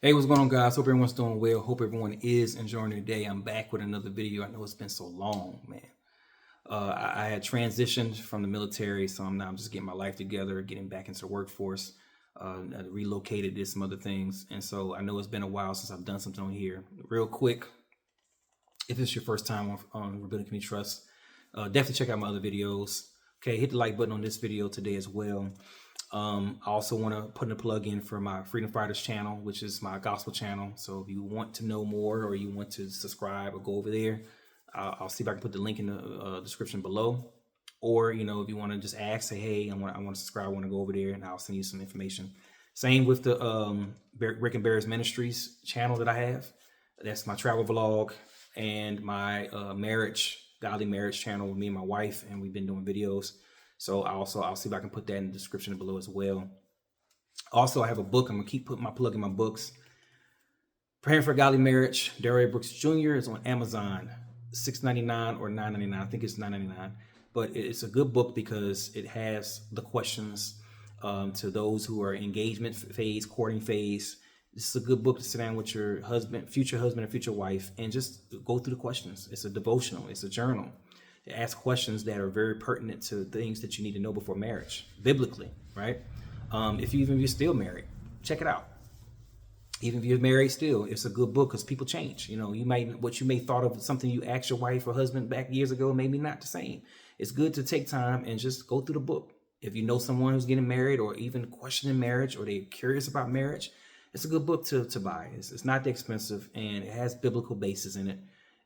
Hey, what's going on, guys? Hope everyone's doing well. Hope everyone is enjoying their day. I'm back with another video. I know it's been so long, man. I had transitioned from the military, so I'm just getting my life together, getting back into the workforce. I relocated, did some other things, and so I know it's been a while since I've done something on here. Real quick, if it's your first time on Rebuilding Community Trust, definitely check out my other videos. Okay, hit the like button on this video today as well. I also want to put in a plug in for my Freedom Fighters channel, which is my gospel channel. So if you want to know more or you want to subscribe or go over there, I'll see if I can put the link in the description below. Or, if you want to just ask, say, hey, I want to subscribe, I want to go over there, and I'll send you some information. Same with the Rick and Barris Ministries channel that I have. That's my travel vlog and my godly marriage channel with me and my wife, and we've been doing videos. So I'll see if I can put that in the description below as well. Also, I have a book. I'm gonna keep putting my plug in my books. Preparing for a Godly Marriage, Daryl A. Brooks Jr. is on Amazon, $6.99 or $9.99. I think it's $9.99. But it's a good book because it has the questions to those who are engagement phase, courting phase. This is a good book to sit down with your future husband or future wife, and just go through the questions. It's a devotional. It's a journal. It asks questions that are very pertinent to things that you need to know before marriage, biblically, right? If you're still married, check it out. Even if you're married still, it's a good book because people change. What you may thought of something you asked your wife or husband back years ago, maybe not the same. It's good to take time and just go through the book. If you know someone who's getting married or even questioning marriage or they're curious about marriage, it's a good book to buy. It's not that expensive, and it has biblical basis in it.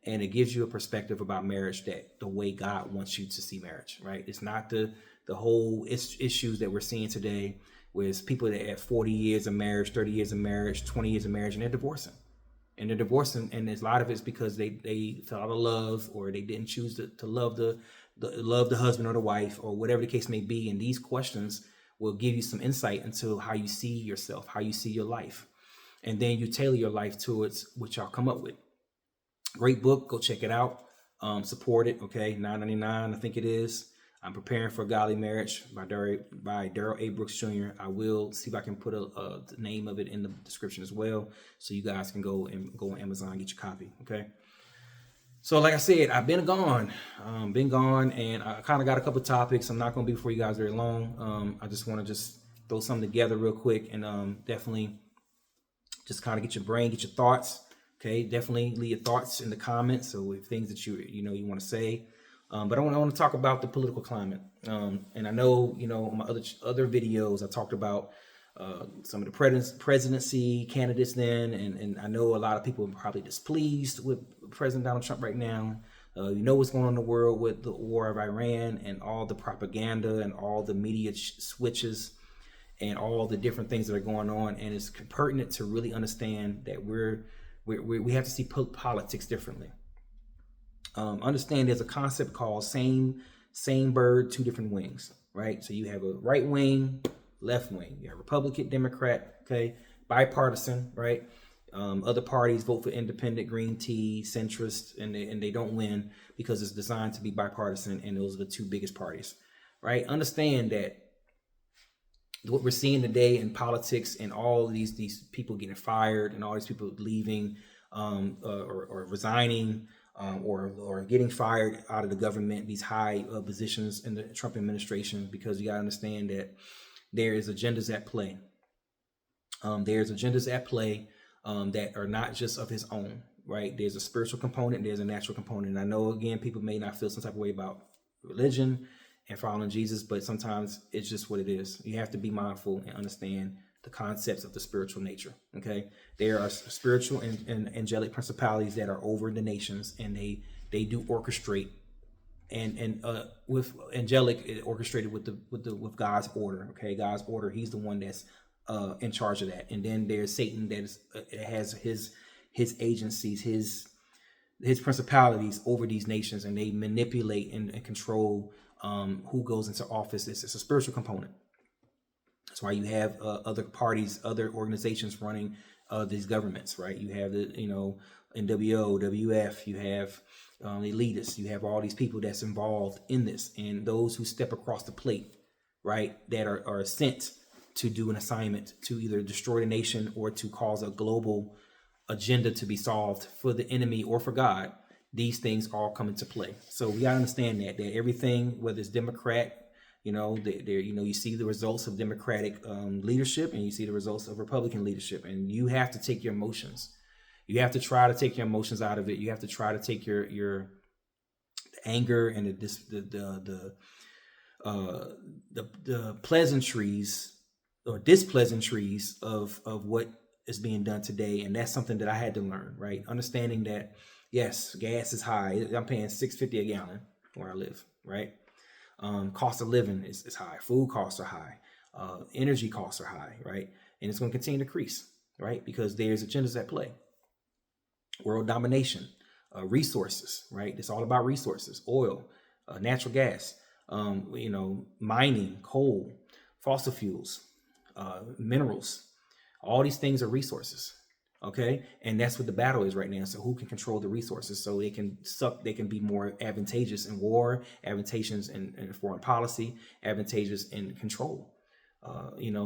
And it gives you a perspective about marriage that the way God wants you to see marriage, right? It's not the whole issues that we're seeing today, where it's people that have 40 years of marriage, 30 years of marriage, 20 years of marriage, and they're divorcing. And there's a lot of it's because they fell out of love, or they didn't choose to love the husband or the wife, or whatever the case may be. And these questions will give you some insight into how you see yourself, how you see your life. And then you tailor your life towards what y'all come up with. Great book. Go check it out. Support it. Okay, $9.99, I think it is. I'm Preparing for a Godly Marriage by Daryl A. Brooks Jr. I will see if I can put the name of it in the description as well, so you guys can go on Amazon and get your copy. Okay. So like I said, I've been gone, and I kind of got a couple topics. I'm not going to be before you guys very long. I just want to throw something together real quick, and definitely just kind of get your brain, get your thoughts. Okay, definitely leave your thoughts in the comments. So if things that you want to say, but I want to talk about the political climate. And I know on my other videos I talked about some of the presidency candidates then, and I know a lot of people are probably displeased with President Donald Trump right now. What's going on in the world with the war of Iran and all the propaganda and all the media switches and all the different things that are going on. And it's pertinent to really understand that we have to see politics differently. Understand there's a concept called same bird, two different wings, right? So you have a right wing, left wing. You have Republican, Democrat, okay, bipartisan, right? Other parties vote for independent, green tea, centrist, and they don't win because it's designed to be bipartisan, and those are the two biggest parties, right? Understand that what we're seeing today in politics and all of these people getting fired and all these people leaving or resigning or getting fired out of the government, these high positions in the Trump administration, because you got to understand that there is agendas at play. There's agendas at play that are not just of his own, right? There's a spiritual component, there's a natural component. And I know, again, people may not feel some type of way about religion and following Jesus, but sometimes it's just what it is. You have to be mindful and understand the concepts of the spiritual nature. Okay, there are spiritual and angelic principalities that are over the nations, and they do orchestrate, and with angelic orchestrated with God's order. Okay, God's order. He's the one that's in charge of that. And then there's Satan that has his agencies, his principalities over these nations, and they manipulate and control who goes into office. It's a spiritual component. That's why you have other parties, other organizations running these governments, right? You have the NWO, WF, you have elitists, you have all these people that's involved in this, and those who step across the plate, right, that are sent to do an assignment to either destroy the nation or to cause a global agenda to be solved for the enemy or for God, these things all come into play. So we gotta understand that everything, whether it's Democrat, you see the results of Democratic leadership, and you see the results of Republican leadership, and you have to take your emotions. You have to try to take your emotions out of it. You have to try to take your anger and the pleasantries or displeasantries of what is being done today. And that's something that I had to learn, right? Understanding that, yes, gas is high. I'm paying $6.50 a gallon where I live, right? Cost of living is high. Food costs are high. Energy costs are high, right? And it's going to continue to increase, right? Because there's agendas at play. World domination, resources, right? It's all about resources, oil, natural gas, mining, coal, fossil fuels, minerals. All these things are resources. Okay. And that's what the battle is right now. So who can control the resources so they can be more advantageous in war, advantageous in foreign policy, advantageous in control.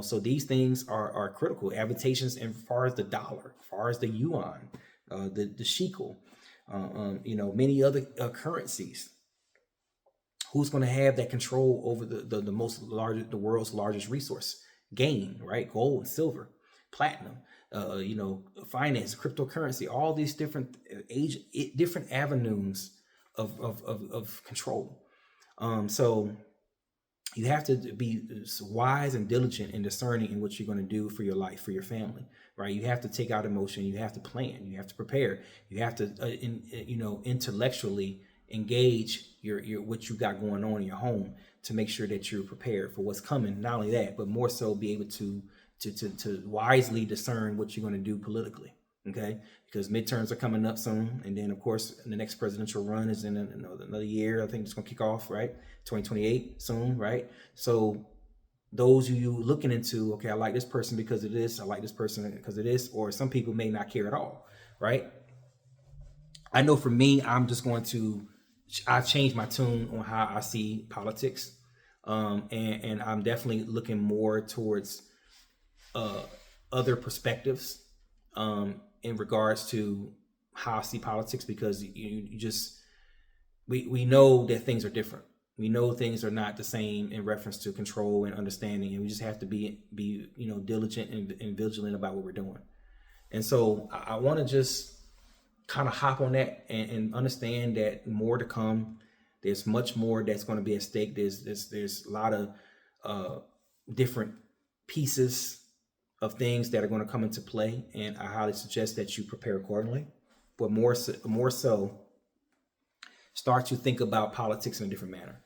So these things are critical. Advantageous as far as the dollar, as far as the yuan, the shekel, many other currencies. Who's going to have that control over the world's largest resource? Gain, right? Gold and silver, platinum, finance, cryptocurrency, all these different avenues of control. So you have to be wise and diligent and discerning in what you're going to do for your life, for your family, right? You have to take out emotion. You have to plan. You have to prepare. You have to, intellectually engage your what you got going on in your home to make sure that you're prepared for what's coming. Not only that, but more so be able to wisely discern what you're going to do politically. Okay, because midterms are coming up soon, and then of course the next presidential run is in another year. I think it's going to kick off, right? 2028 soon, right? So those of you looking into, okay, I like this person because of this, I like this person because of this, or some people may not care at all, right? I know for me, I've changed my tune on how I see politics, and I'm definitely looking more towards other perspectives in regards to how I see politics, because we know that things are different. We know things are not the same in reference to control and understanding, and we just have to be diligent and vigilant about what we're doing. And so I want to just kind of hop on that and understand that more to come. There's much more that's going to be at stake. There's a lot of different pieces of things that are going to come into play, and I highly suggest that you prepare accordingly. But more so, start to think about politics in a different manner.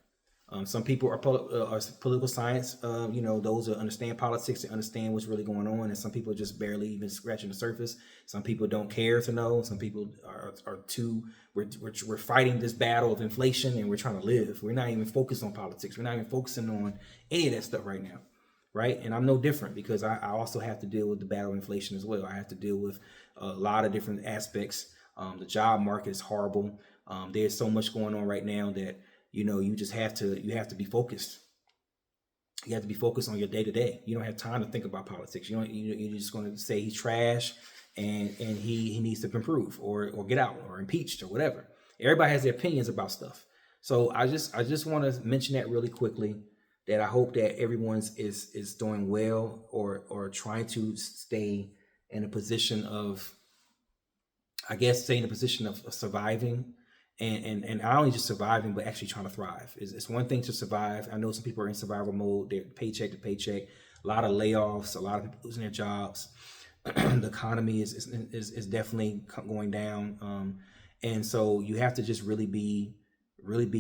Some people are political science. Those that understand politics, they understand what's really going on, and some people are just barely even scratching the surface. Some people don't care to know. Some people are too. We're fighting this battle of inflation, and we're trying to live. We're not even focused on politics. We're not even focusing on any of that stuff right now. Right. And I'm no different, because I also have to deal with the battle of inflation as well. I have to deal with a lot of different aspects. The job market is horrible. There's so much going on right now that, you just have to be focused. You have to be focused on your day to day. You don't have time to think about politics. You're just going to say he's trash and he needs to improve or get out or impeached or whatever. Everybody has their opinions about stuff. So I just want to mention that really quickly, that I hope that everyone is doing well or trying to stay in a position of, surviving, and not only just surviving, but actually trying to thrive. It's one thing to survive. I know some people are in survival mode. They're paycheck to paycheck. A lot of layoffs. A lot of people losing their jobs. The economy is definitely going down, and so you have to just really be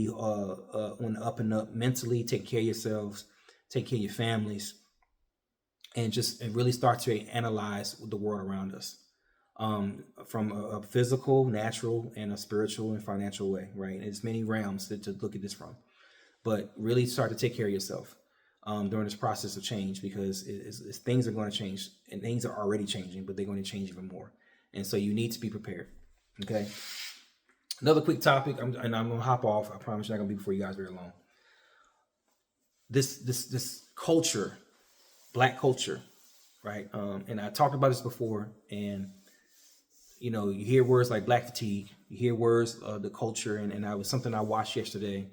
on the up and up mentally. Take care of yourselves, take care of your families, and really start to analyze the world around us, from a physical, natural, and a spiritual and financial way, right? There's many realms to look at this from, but really start to take care of yourself during this process of change, because things are going to change, and things are already changing, but they're going to change even more. And so you need to be prepared. Okay. Another quick topic, and I'm gonna hop off. I promise you're not gonna be before you guys very long. This culture, Black culture, right? And I talked about this before, and you hear words like Black fatigue, you hear words the culture, and I was something I watched yesterday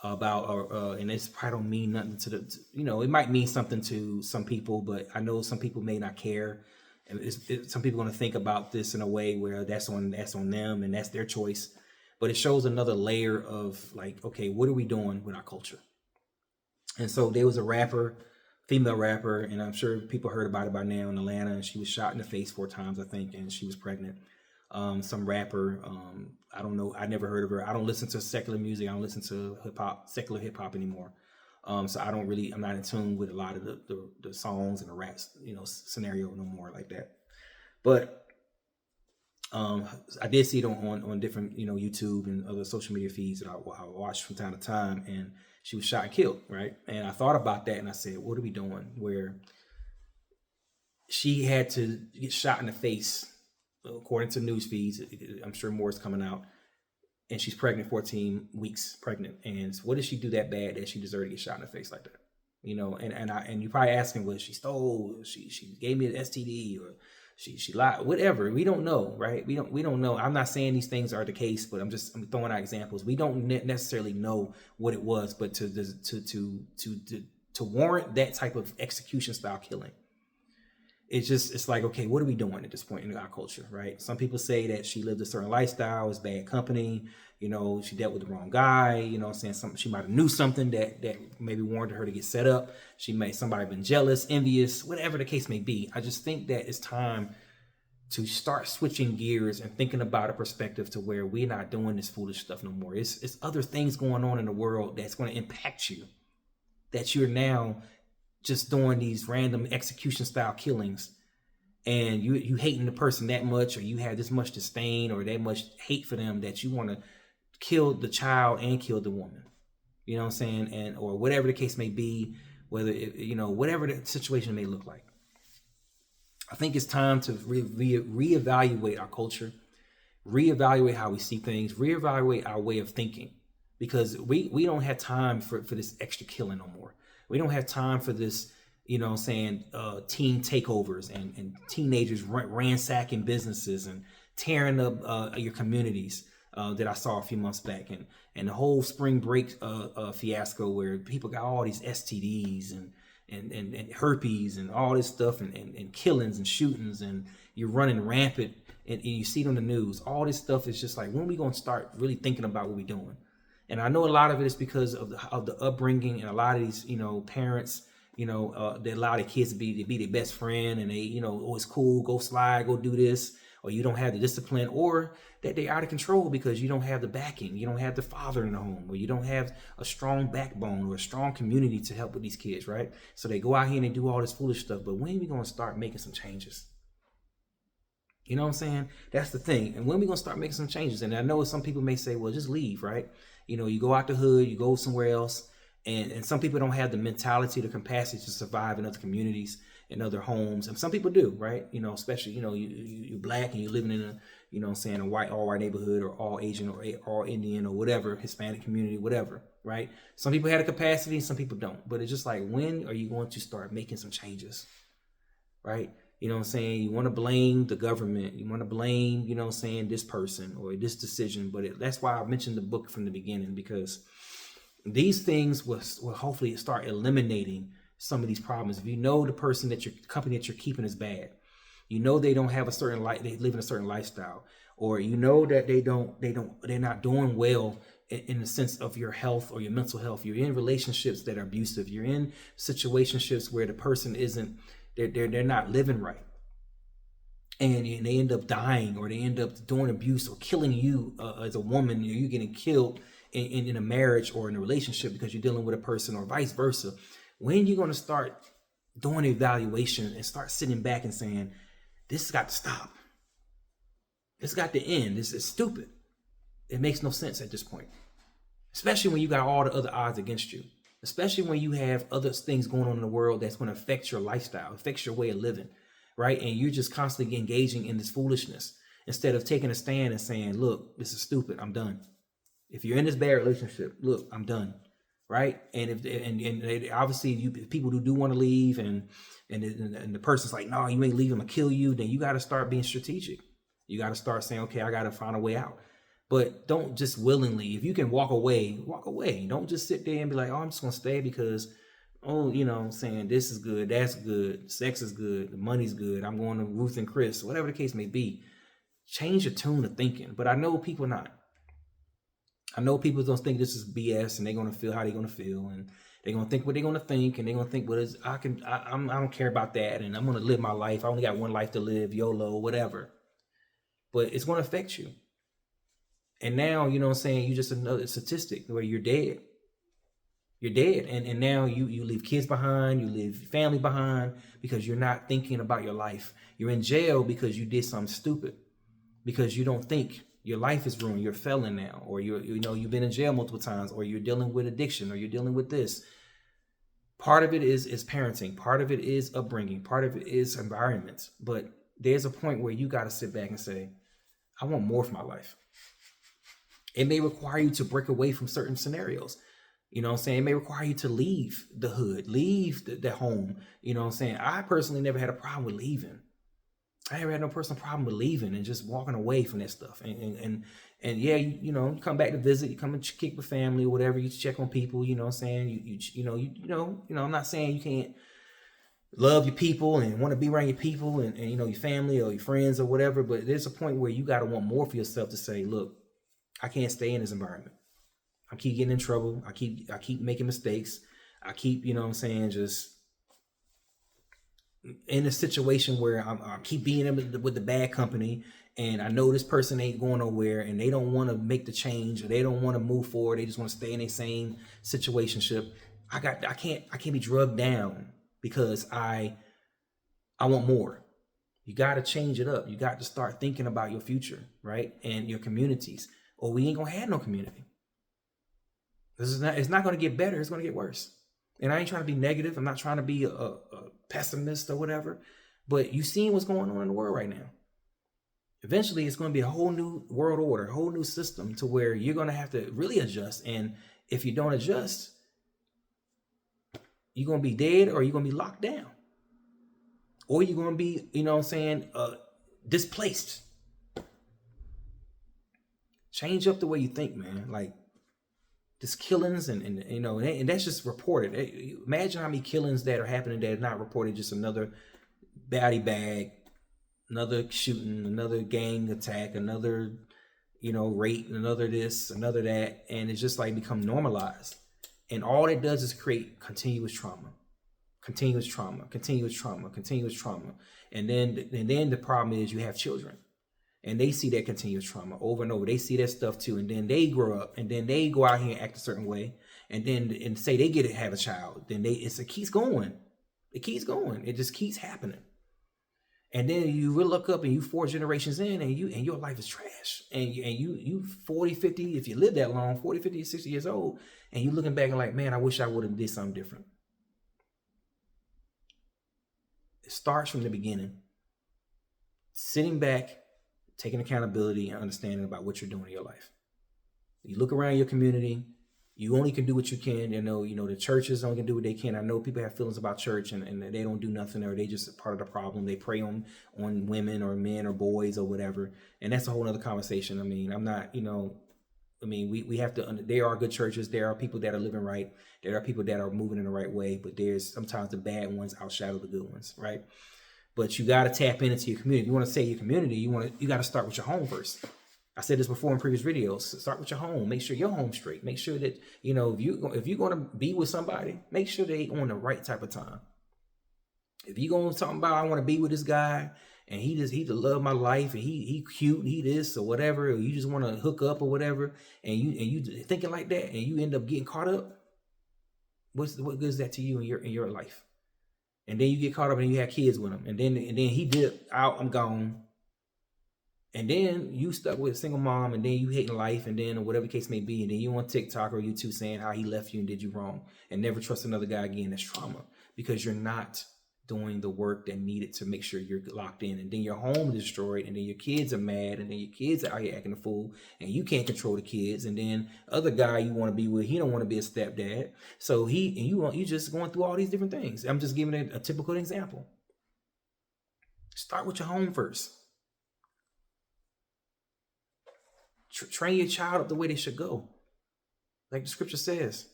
about, and it's probably don't mean nothing to it might mean something to some people, but I know some people may not care, and some people are going to think about this in a way where that's on them and that's their choice, but it shows another layer of like, okay, what are we doing with our culture? And so there was a rapper, female rapper, and I'm sure people heard about it by now, in Atlanta, and she was shot in the face 4 times, I think, and she was pregnant. Some rapper, I don't know, I never heard of her. I don't listen to secular music. I don't listen to secular hip hop anymore. So I'm not in tune with a lot of the songs and the raps, scenario no more like that. But I did see it on different, YouTube and other social media feeds that I watch from time to time, and she was shot and killed, right? And I thought about that, and I said, what are we doing? Where she had to get shot in the face, according to news feeds. I'm sure more is coming out, and she's pregnant, 14 weeks pregnant. And what did she do that bad that she deserved to get shot in the face like that? And you're probably asking, well, she stole, she gave me an STD, or she lied, whatever. We don't know, right? We don't know. I'm not saying these things are the case, but I'm throwing out examples. We don't necessarily know what it was, but to warrant that type of execution style killing, it's like, okay, what are we doing at this point in our culture, right? Some people say that she lived a certain lifestyle, it's bad company, she dealt with the wrong guy, saying she might have knew something that maybe warranted her to get set up. Somebody been jealous, envious, whatever the case may be. I just think that it's time to start switching gears and thinking about a perspective to where we're not doing this foolish stuff no more. It's other things going on in the world that's going to impact you, that you're now just doing these random execution style killings, and you hating the person that much, or you have this much disdain or that much hate for them that you want to kill the child and kill the woman, you know what I'm saying? And or whatever the case may be, whether whatever the situation may look like. I think it's time to reevaluate our culture, reevaluate how we see things, reevaluate our way of thinking, because we don't have time for this extra killing no more. We don't have time for this, teen takeovers and teenagers ransacking businesses and tearing up your communities that I saw a few months back, and the whole spring break fiasco where people got all these STDs and herpes and all this stuff and killings and shootings, and you're running rampant, and you see it on the news. All this stuff is just like, when are we going to start really thinking about what we're doing? And I know a lot of it is because of the upbringing, and a lot of these, parents, they allow their kids to be their best friend, and they, oh, it's cool, go slide, go do this, or you don't have the discipline, or that they're out of control because you don't have the backing, you don't have the father in the home, or you don't have a strong backbone or a strong community to help with these kids, right? So they go out here and they do all this foolish stuff. But when are we going to start making some changes? You know what I'm saying? That's the thing. And when are we going to start making some changes? And I know some people may say, well, just leave, right? You go out the hood, you go somewhere else. And some people don't have the mentality, the capacity to survive in other communities, in other homes. And some people do, right? Especially, you're Black and you're living in a, all white neighborhood, or all Asian or all Indian or whatever, Hispanic community, whatever, right? Some people have the capacity and some people don't. But it's just like, when are you going to start making some changes, right? You want to blame the government. You want to blame, this person or this decision. But that's why I mentioned the book from the beginning, because these things will hopefully start eliminating some of these problems. If you know the person company that you're keeping is bad, they don't have a certain they live in a certain lifestyle, or that they're not doing well in the sense of your health or your mental health. You're in relationships that are abusive. You're in situationships where the person they're not living right, and they end up dying, or they end up doing abuse or killing you as a woman, or you getting killed in a marriage or in a relationship because you're dealing with a person, or vice versa. When you're going to start doing evaluation and start sitting back and saying, this has got to stop. This got to end. This is stupid. It makes no sense at this point, especially when you got all the other odds against you, especially when you have other things going on in the world that's going to affect your lifestyle, affects your way of living, right? And you're just constantly engaging in this foolishness instead of taking a stand and saying, look, this is stupid. I'm done. If you're in this bad relationship, look, I'm done. right? And if obviously people who do want to leave, and the person's like, no, you ain't leaving, I'm gonna kill you, then you got to start being strategic. You got to start saying, okay, I got to find a way out. But don't just willingly, if you can walk away, walk away. Don't just sit there and be like, oh, I'm just gonna stay because, oh, saying this is good, that's good, sex is good, the money's good, I'm going to Ruth and Chris, whatever the case may be. Change your tune of thinking. But I know people not. I know people don't think this is BS, and they're gonna feel how they're gonna feel, and they're gonna think what they're gonna think, and they're gonna think, well, I don't care about that, and I'm gonna live my life. I only got one life to live, YOLO, whatever. But it's gonna affect you. And now, you're just another statistic where you're dead. You're dead. And now you leave kids behind, you leave family behind because you're not thinking about your life. You're in jail because you did something stupid, because you don't think. Your life is ruined. You're a felon now, or you've been in jail multiple times, or you're dealing with addiction, or you're dealing with this. Part of it is parenting. Part of it is upbringing. Part of it is environment. But there's a point where you got to sit back and say, I want more for my life. It may require you to break away from certain scenarios. It may require you to leave the hood, leave the home. I personally never had a problem with leaving. I never had no personal problem with leaving and just walking away from that stuff. And yeah, you come back to visit, you come and kick with family or whatever, you check on people, I'm not saying you can't love your people and want to be around your people and your family or your friends or whatever, but there's a point where you got to want more for yourself to say, look, I can't stay in this environment. I keep getting in trouble. I keep making mistakes. I keep, just in a situation where I keep being with the bad company, and I know this person ain't going nowhere, and they don't want to make the change, or they don't want to move forward. They just want to stay in their same situationship. I can't be drugged down because I want more. You got to change it up. You got to start thinking about your future, right? And your communities, or we ain't gonna have no community. It's not going to get better. It's going to get worse. And I ain't trying to be negative. I'm not trying to be a pessimist or whatever. But you seen what's going on in the world right now. Eventually, it's going to be a whole new world order, a whole new system to where you're going to have to really adjust. And if you don't adjust, you're going to be dead, or you're going to be locked down. Or you're going to be, displaced. Change up the way you think, man. Like, just killings and that's just reported. Imagine how many killings that are happening that are not reported. Just another body bag, another shooting, another gang attack, another rape, another this, another that, and it's just like become normalized. And all it does is create continuous trauma. And then the problem is you have children. And they see that continuous trauma over and over. They see that stuff too. And then they grow up, and then they go out here and act a certain way. And then say they get to have a child. Then it keeps going. It keeps going. It just keeps happening. And then you will look up and you 4 generations in, and your life is trash. And you 40, 50, if you live that long, 40, 50, 60 years old, and you looking back and like, man, I wish I would have did something different. It starts from the beginning. Sitting back, taking accountability and understanding about what you're doing in your life. You look around your community, you only can do what you can. The churches only can do what they can. I know people have feelings about church and they don't do nothing, or they just part of the problem. They prey on women or men or boys or whatever. And that's a whole other conversation. I mean, I'm not, we have to, there are good churches. There are people that are living right. There are people that are moving in the right way, but there's sometimes the bad ones outshadow the good ones, right? But you got to tap into your community. If you want to say your community, you got to start with your home first. I said this before in previous videos. Start with your home. Make sure your home's straight. Make sure that, if you're going to be with somebody, make sure they on the right type of time. If you're going to talk about, I want to be with this guy, and he the love of my life, and he cute, and he this or whatever, or you just want to hook up or whatever, and you thinking like that, and you end up getting caught up, what good is that to you in your life? And then you get caught up and you have kids with him. And then he dipped out, I'm gone. And then you stuck with a single mom, and then you hating life, and then whatever the case may be. And then you on TikTok or YouTube saying how he left you and did you wrong, and never trust another guy again. That's trauma, because you're not doing the work that needed to make sure you're locked in, and then your home is destroyed, and then your kids are mad, and then your kids are out here acting a fool, and you can't control the kids, and then other guy you want to be with, he don't want to be a stepdad, so you just going through all these different things. I'm just giving a typical example. Start with your home first. Train your child up the way they should go, like the scripture says,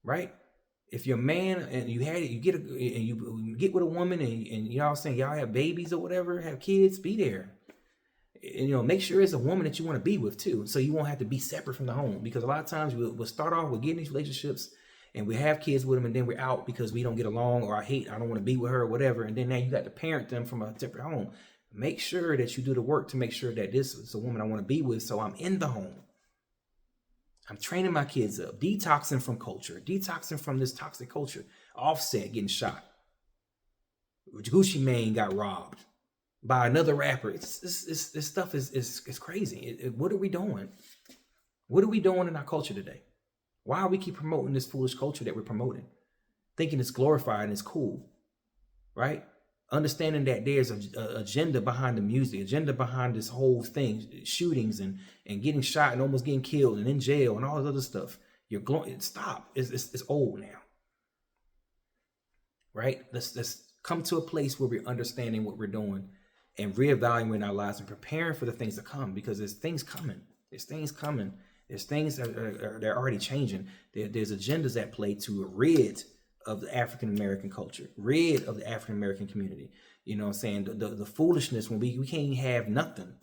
right? If you're a man and you get with a woman and y'all saying y'all have babies or whatever, have kids, be there. And make sure it's a woman that you want to be with too, so you won't have to be separate from the home. Because a lot of times we'll start off with getting these relationships and we have kids with them, and then we're out because we don't get along, or I don't want to be with her or whatever, and then now you got to parent them from a separate home. Make sure that you do the work to make sure that this is a woman I want to be with, so I'm in the home. I'm training my kids up, detoxing from culture, detoxing from this toxic culture. Offset getting shot. Gucci Mane got robbed by another rapper. This stuff is crazy. What are we doing? What are we doing in our culture today? Why are we keep promoting this foolish culture that we're promoting? Thinking it's glorified and it's cool, right? Understanding that there's an agenda behind the music, agenda behind this whole thing, shootings and getting shot and almost getting killed and in jail and all this other stuff. Stop. It's old now, right? Let's come to a place where we're understanding what we're doing and reevaluating our lives and preparing for the things to come, because there's things coming. There's things coming. There's things that are already changing. There's agendas at play to rid of the African American culture, rid of the African American community. You know what I'm saying? The foolishness when we can't even have nothing.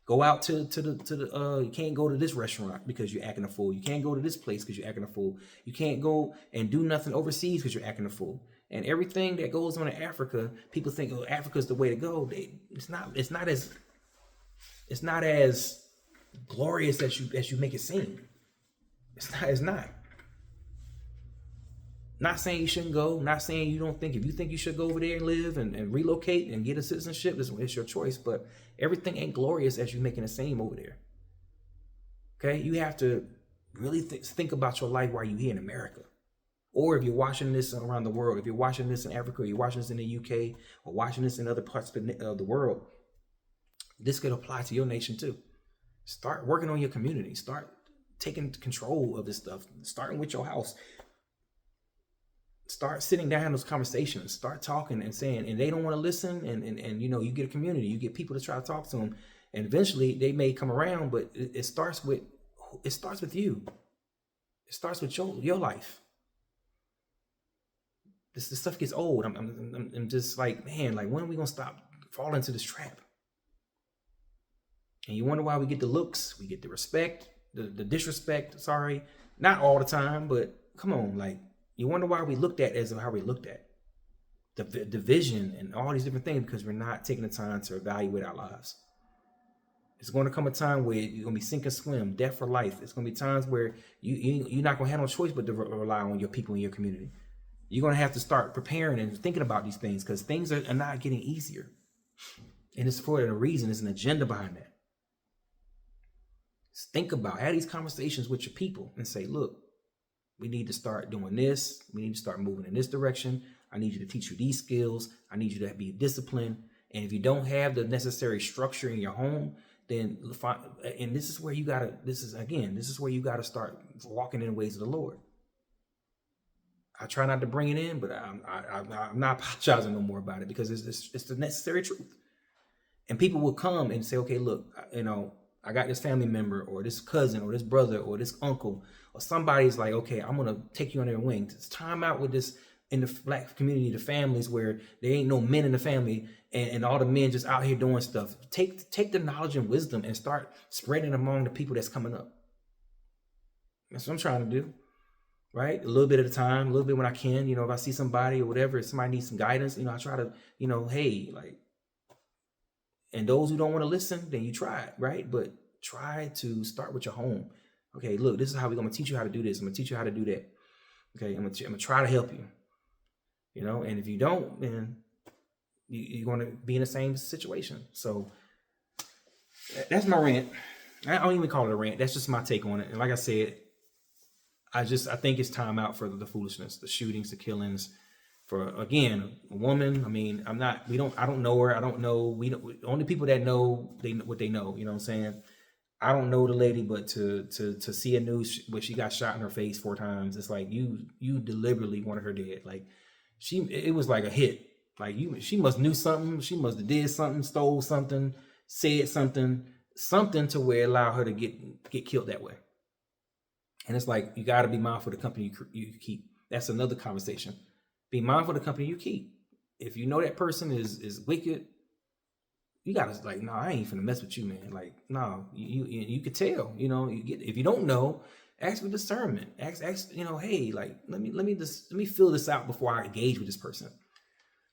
Go out to the you can't go to this restaurant because you're acting a fool. You can't go to this place because you're acting a fool. You can't go and do nothing overseas because you're acting a fool. And everything that goes on in Africa, people think, oh, Africa's the way to go. It's not as glorious as you make it seem. It's not. Not saying you shouldn't go, not saying you don't think, if you think you should go over there and live and relocate and get a citizenship, it's your choice, but everything ain't glorious as you making it seem over there. Okay, you have to really think about your life while you're here in America. Or if you're watching this around the world, if you're watching this in Africa, or you're watching this in the UK, or watching this in other parts of the world, this could apply to your nation too. Start working on your community. Start taking control of this stuff, starting with your house. Start sitting down in those conversations. Start talking and saying, and they don't want to listen. And you get a community, you get people to try to talk to them, and eventually they may come around. But it starts with you. It starts with your life. This stuff gets old. I'm just like, man, like when are we gonna stop falling into this trap? And you wonder why we get the looks, we get the respect, the disrespect. Sorry, not all the time, but come on, like. You wonder why we looked at as how we looked at the division and all these different things, because we're not taking the time to evaluate our lives. It's going to come a time where you're going to be sink or swim, death or life. It's going to be times where you're not going to have no choice but to rely on your people in your community. You're going to have to start preparing and thinking about these things, because things are not getting easier. And it's for a reason. There's an agenda behind that. Just think about, have these conversations with your people and say, look, we need to start doing this. We need to start moving in this direction. I need you to teach you these skills. I need you to be disciplined. And if you don't have the necessary structure in your home, then and this is where you gotta. This is where you gotta start walking in the ways of the Lord. I try not to bring it in, but I'm not apologizing no more about it, because it's the necessary truth. And people will come and say, okay, look, I got this family member or this cousin or this brother or this uncle, or somebody's like, okay, I'm going to take you under their wing. It's time out with this in the Black community, the families where there ain't no men in the family and all the men just out here doing stuff. Take the knowledge and wisdom and start spreading among the people that's coming up. That's what I'm trying to do, right? A little bit at a time, a little bit when I can, if I see somebody or whatever, if somebody needs some guidance, I try to, hey, like, and those who don't want to listen, then you try it, right? But try to start with your home. Okay, look, this is how we're going to teach you how to do this. I'm going to teach you how to do that. Okay, I'm going to try to help you. And if you don't, then you're going to be in the same situation. So that's my rant. I don't even call it a rant. That's just my take on it. And like I said, I think it's time out for the foolishness, the shootings, the killings, For again, a woman, I mean, I don't know her. I don't know. We don't, only people that know, they know what they know. You know what I'm saying? I don't know the lady, but to see a news where she got shot in her face 4 times, it's like you deliberately wanted her dead. Like it was like a hit. Like she must knew something. She must have did something, stole something, said something to where it allowed her to get killed that way. And it's like you got to be mindful of the company you keep. That's another conversation. Be mindful of the company you keep. If you know that person is wicked, you gotta like, no, I ain't finna mess with you, man. Like, no, you could tell. You know, if you don't know, ask for discernment. Ask, hey, like, let me feel this out before I engage with this person.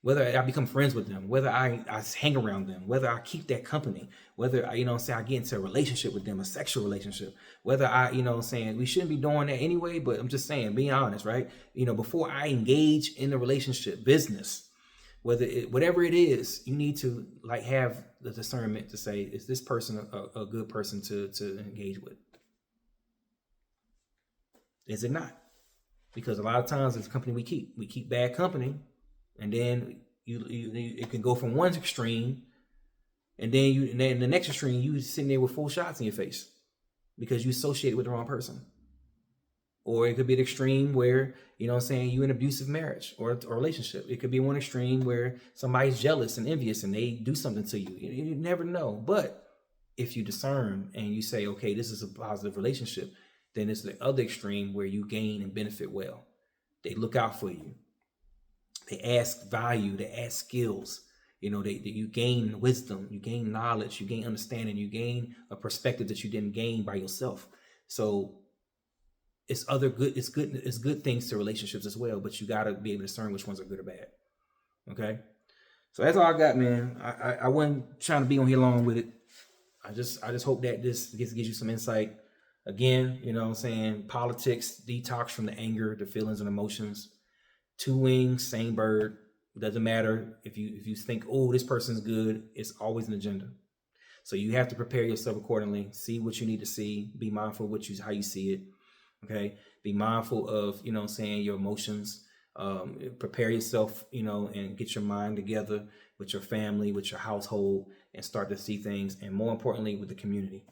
Whether I become friends with them, whether I hang around them, whether I keep that company, whether I get into a relationship with them, a sexual relationship, whether I, we shouldn't be doing that anyway, but I'm just saying, being honest, right? Before I engage in the relationship business, whatever it is, you need to like have the discernment to say, is this person a good person to engage with? Is it not? Because a lot of times it's company we keep bad company. And then it can go from one extreme, and then the next extreme, you sitting there with 4 shots in your face because you associate with the wrong person. Or it could be an extreme where, you in an abusive marriage or relationship. It could be one extreme where somebody's jealous and envious and they do something to you. You never know. But if you discern and you say, okay, this is a positive relationship, then it's the other extreme where you gain and benefit well. They look out for you. They ask value, they ask skills. You gain wisdom, you gain knowledge, you gain understanding, you gain a perspective that you didn't gain by yourself. So it's good things to relationships as well, but you gotta be able to discern which ones are good or bad. Okay. So that's all I got, man. I wasn't trying to be on here long with it. I just hope that this gives you some insight. Again, politics, detox from the anger, the feelings and emotions. 2 wings, same bird. Doesn't matter if you think, oh, this person's good. It's always an agenda. So you have to prepare yourself accordingly. See what you need to see. Be mindful of how you see it. Okay. Be mindful of your emotions. Prepare yourself, and get your mind together with your family, with your household, and start to see things. And more importantly, with the community.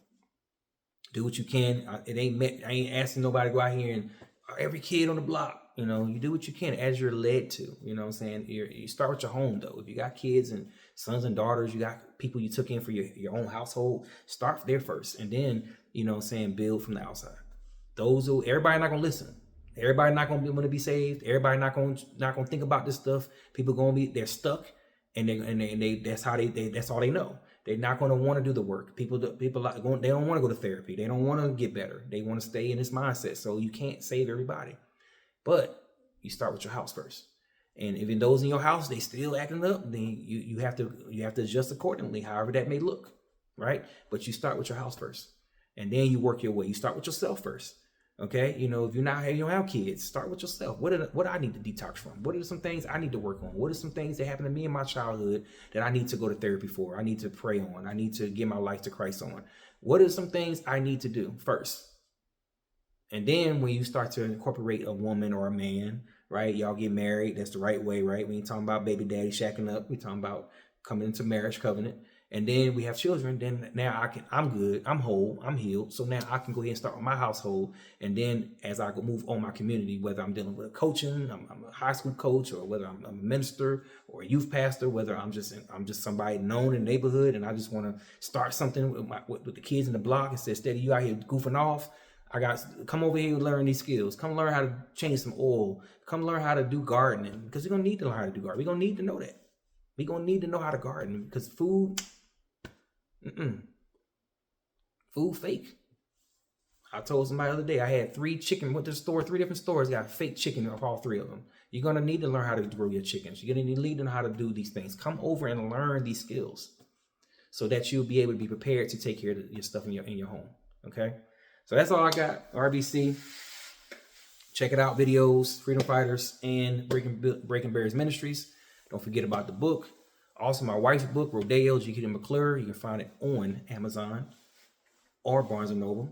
Do what you can. I ain't asking nobody to go out here and every kid on the block. You do what you can as you're led to. You start with your home, though. If you got kids and sons and daughters, you got people you took in for your own household, start there first. And then, build from the outside. Everybody not going to listen. Everybody not going to want to be saved. Everybody not going to think about this stuff. People they're stuck, and that's all they know. They're not going to want to do the work. People they don't want to go to therapy. They don't want to get better. They want to stay in this mindset. So you can't save everybody. But you start with your house first. And if those in your house, they still acting up, then you have to adjust accordingly, however that may look, right? But you start with your house first. And then you work your way. You start with yourself first. Okay? If you don't have kids, start with yourself. What do I need to detox from? What are some things I need to work on? What are some things that happened to me in my childhood that I need to go to therapy for? I need to pray on. I need to give my life to Christ on. What are some things I need to do first? And then when you start to incorporate a woman or a man, right? Y'all get married. That's the right way, right? We ain't talking about baby daddy shacking up. We talking about coming into marriage covenant. And then we have children. Then now I'm good. I'm whole. I'm healed. So now I can go ahead and start with my household. And then as I go move on my community, whether I'm dealing with a coaching, I'm a high school coach, or whether I'm a minister or a youth pastor, whether I'm just somebody known in the neighborhood and I just want to start something with the kids in the block and say, steady, you out here goofing off. Come over here and learn these skills. Come learn how to change some oil. Come learn how to do gardening, because you're going to need to learn how to do gardening. We're going to need to know that. We're going to need to know how to garden, because food fake. I told somebody the other day, I had 3 chicken, went to the store, 3 different stores, got fake chicken of all 3 of them. You're going to need to learn how to grow your chickens. You're going to need to know how to do these things. Come over and learn these skills so that you'll be able to be prepared to take care of your stuff in your home. Okay? So that's all I got. RBC. Check it out. Videos, Freedom Fighters, and Breaking Barriers Ministries. Don't forget about the book. Also, my wife's book, Rodeo, G.K. McClure. You can find it on Amazon or Barnes & Noble.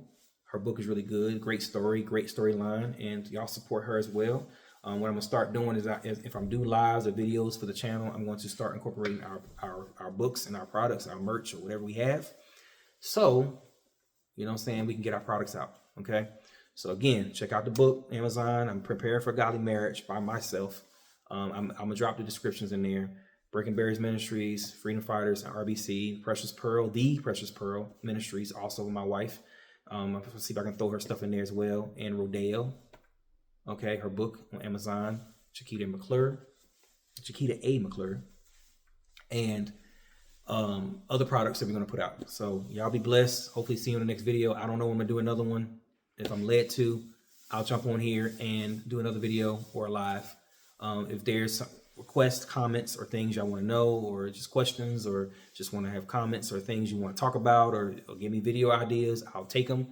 Her book is really good. Great story, great storyline. And y'all support her as well. What I'm gonna start doing is, if I'm doing lives or videos for the channel, I'm going to start incorporating our books and our products, our merch or whatever we have. So, you know what I'm saying, we can get our products out. Okay. So again, check out the book, Amazon. I'm Preparing for Godly Marriage by myself. I'm gonna drop the descriptions in there. Breaking Barriers Ministries, Freedom Fighters, and RBC, Precious Pearl, the Precious Pearl Ministries, also with my wife. I'll see if I can throw her stuff in there as well. And Rodale, okay, her book on Amazon, Chiquita A. McClure, and other products that we're gonna put out. So y'all be blessed. Hopefully see you in the next video. I don't know when I'm gonna do another one. If I'm led to, I'll jump on here and do another video or a live. If there's some requests, comments, or things y'all want to know, or just questions, or just want to have comments or things you want to talk about, or give me video ideas, I'll take them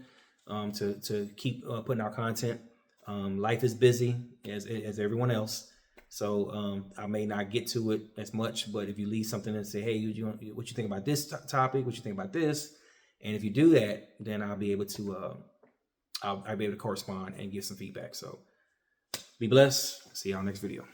to keep putting out content. Life is busy as everyone else, so I may not get to it as much. But if you leave something and say, hey, what you think about this topic? What you think about this? And if you do that, then I'll be able to I'll be able to correspond and give some feedback. So be blessed. See y'all next video.